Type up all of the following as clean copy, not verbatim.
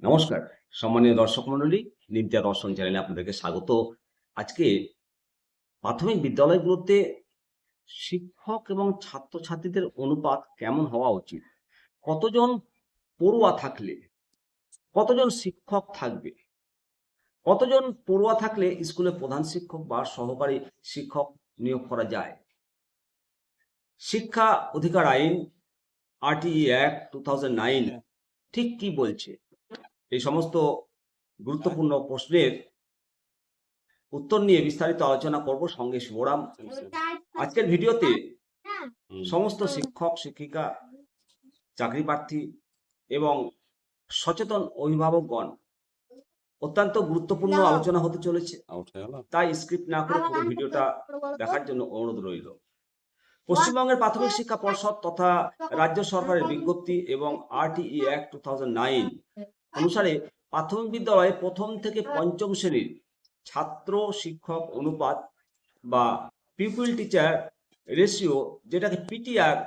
নমস্কার সম্মানীয় দর্শক মণ্ডলী, নিমতিয়া দর্শন চ্যানেলে আপনাদেরকে স্বাগত। আজকে প্রাথমিক বিদ্যালয়গুলোতে শিক্ষক এবং ছাত্রছাত্রীদের অনুপাত কেমন হওয়া উচিত, কতজন পড়ুয়া থাকলে কতজন শিক্ষক থাকবে, কতজন পড়ুয়া থাকলে স্কুলে প্রধান শিক্ষক বা সহকারী শিক্ষক নিয়োগ করা যায়। শিক্ষা অধিকার আইন RTE অ্যাক্ট 2009 ঠিক কি বলছে, এই সমস্ত গুরুত্বপূর্ণ প্রশ্নের উত্তর নিয়ে বিস্তারিত আলোচনা করব। সঙ্গে শুভরাম। আজকের ভিডিওতে সমস্ত শিক্ষক শিক্ষিকা, চাকরি প্রার্থী এবং সচেতন অভিভাবকগণ অত্যন্ত গুরুত্বপূর্ণ আলোচনা হতে চলেছে, তাই স্ক্রিপ্ট না করে পুরো ভিডিওটা দেখার জন্য অনুরোধ রইল। পশ্চিমবঙ্গের প্রাথমিক শিক্ষা পর্ষদ তথা রাজ্য সরকারের বিজ্ঞপ্তি এবং RTE অ্যাক্ট 2009 অনুসারে প্রাথমিক বিদ্যালয়ে প্রথম থেকে পঞ্চম শ্রেণীর ছাত্র শিক্ষক অনুপাত বা পিপল টিচার রেশিও, যেটাকে PTR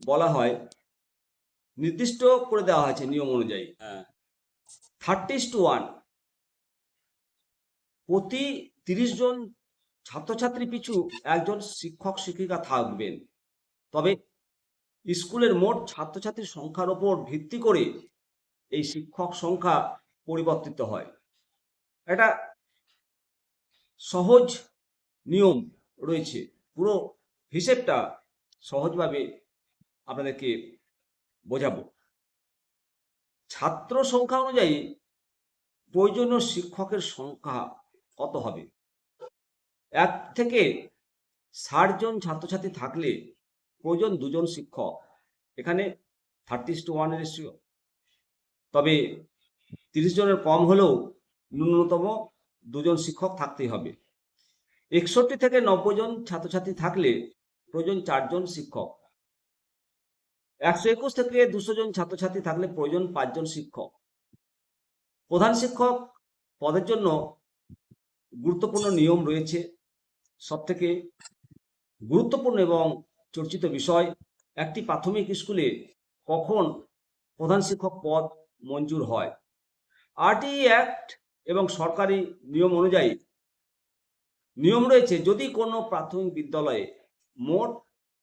বলা হয়, নির্দিষ্ট করে দেওয়া হয়েছে নিয়ম অনুযায়ী 30:1। প্রতি 30 জন ছাত্রছাত্রী পিছু একজন শিক্ষক শিক্ষিকা থাকবেন। তবে স্কুলের মোট ছাত্রছাত্রীর সংখ্যার উপর ভিত্তি করে এই শিক্ষক সংখ্যা পরিবর্তিত হয়। এটা সহজ নিয়ম রয়েছে, পুরো হিসেবটা সহজভাবে আপনাদেরকে বোঝাবো। ছাত্র সংখ্যা অনুযায়ী প্রয়োজনীয় শিক্ষকের সংখ্যা কত হবে? 1 থেকে 60 জন ছাত্রছাত্রী থাকলে প্রয়োজন 2 জন শিক্ষক, এখানে 30:1 রেশিও। তবে 30 জনের কম হলেও ন্যূনতম 2 জন শিক্ষক থাকতেই হবে। 61 থেকে 90 জন ছাত্রছাত্রী থাকলে প্রয়োজন 4 জন শিক্ষক। 121 থেকে 200 জন ছাত্রছাত্রী থাকলে প্রয়োজন 5 জন শিক্ষক। প্রধান শিক্ষক পদের জন্য গুরুত্বপূর্ণ নিয়ম রয়েছে। সবথেকে গুরুত্বপূর্ণ এবং চর্চিত বিষয়, একটি প্রাথমিক স্কুলে কখন প্রধান শিক্ষক পদ মঞ্জুর হয়। RTE অ্যাক্ট এবং সরকারি নিয়ম অনুযায়ী নিয়ম রয়েছে, যদি কোনো প্রাথমিক বিদ্যালয়ে মোট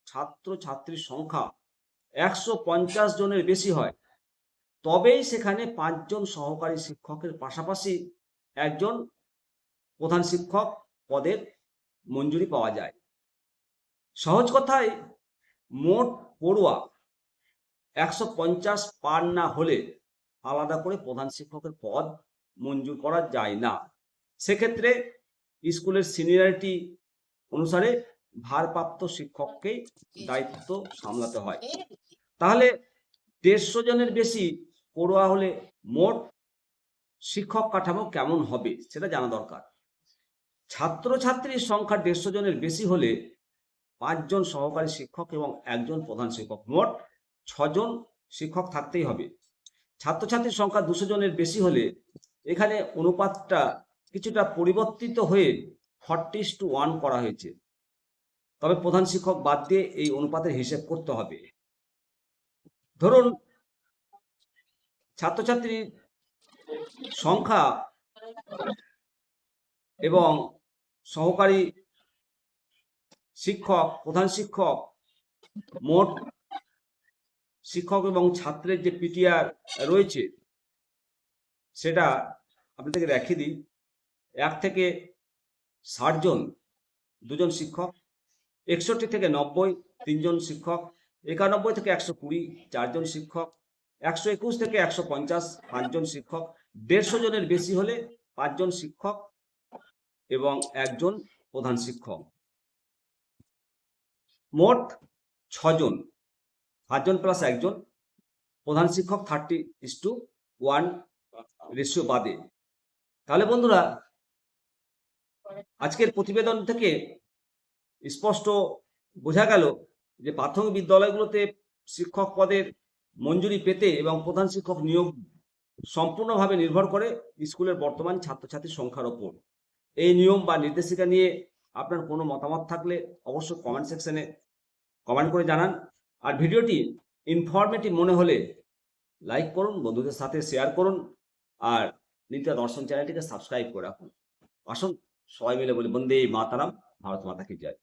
ছাত্রছাত্রীর সংখ্যা 150 জনের বেশি হয়, তবেই সেখানে 5 জন সহকারী শিক্ষকের পাশাপাশি একজন প্রধান শিক্ষক পদের মঞ্জুরি পাওয়া যায়। সহজ কথায়, মোট পড়ুয়া 150 পার না হলে আলাদা করে প্রধান শিক্ষকের পদ মঞ্জুর করা যায় না। সেক্ষেত্রে স্কুলের সিনিয়রিটি অনুসারে ভারপ্রাপ্ত শিক্ষককে দায়িত্ব সামলাতে হয়। তাহলে 150 জনের বেশি পড়ুয়া হলে মোট শিক্ষক কাঠামো কেমন হবে সেটা জানা দরকার। ছাত্রছাত্রীর সংখ্যা 150 জনের বেশি হলে 5 জন সহকারী শিক্ষক এবং 1 জন প্রধান শিক্ষক, মোট 6 জন শিক্ষক থাকতেই হবে। ছাত্রছাত্রীর সংখ্যা 200 জনের বেশি হলে এখানে অনুপাতটা কিছুটা পরিবর্তিত হয়ে 40:1 করা হয়েছে। তবে প্রধান শিক্ষক বাদ দিয়ে এই অনুপাতের হিসেব করতে হবে। ধরুন ছাত্রছাত্রীর সংখ্যা এবং সহকারী শিক্ষক, প্রধান শিক্ষক, মোট শিক্ষক এবং ছাত্রের যে PTR রয়েছে সেটা আপনাদেরকে দেখিয়ে দিই। 1 থেকে 60 জন 2 জন শিক্ষক, 61 থেকে 90 3 জন শিক্ষক, 91 থেকে 120 4 জন শিক্ষক, 121 থেকে 150 5 জন শিক্ষক, 150 জনের বেশি হলে 5 জন শিক্ষক এবং 1 জন প্রধান শিক্ষক, মোট 6 জন, 5 জন প্লাস 1 জন প্রধান শিক্ষক, 30:1 রেশিও বাদে। তাহলে বন্ধুরা, আজকের প্রতিবেদন থেকে স্পষ্ট বোঝা গেল যে প্রাথমিক বিদ্যালয়গুলোতে শিক্ষক পদের মঞ্জুরি পেতে এবং প্রধান শিক্ষক নিয়োগ সম্পূর্ণভাবে নির্ভর করে স্কুলের বর্তমান ছাত্রছাত্রীর সংখ্যার ওপর। এই নিয়ম বা নির্দেশিকা নিয়ে আপনার কোনো মতামত থাকলে অবশ্যই কমেন্ট সেকশনে কমেন্ট করে জানান। আর ভিডিওটি ইনফরমেটিভ মনে হলে লাইক করুন, বন্ধুদের সাথে শেয়ার করুন। আর নিত্যা দর্শন চ্যানেলটিকে সাবস্ক্রাইব করে রাখুন। আসুন সবাই মিলে বলি বন্দে মাতারাম, ভারত মাতা কি জয়।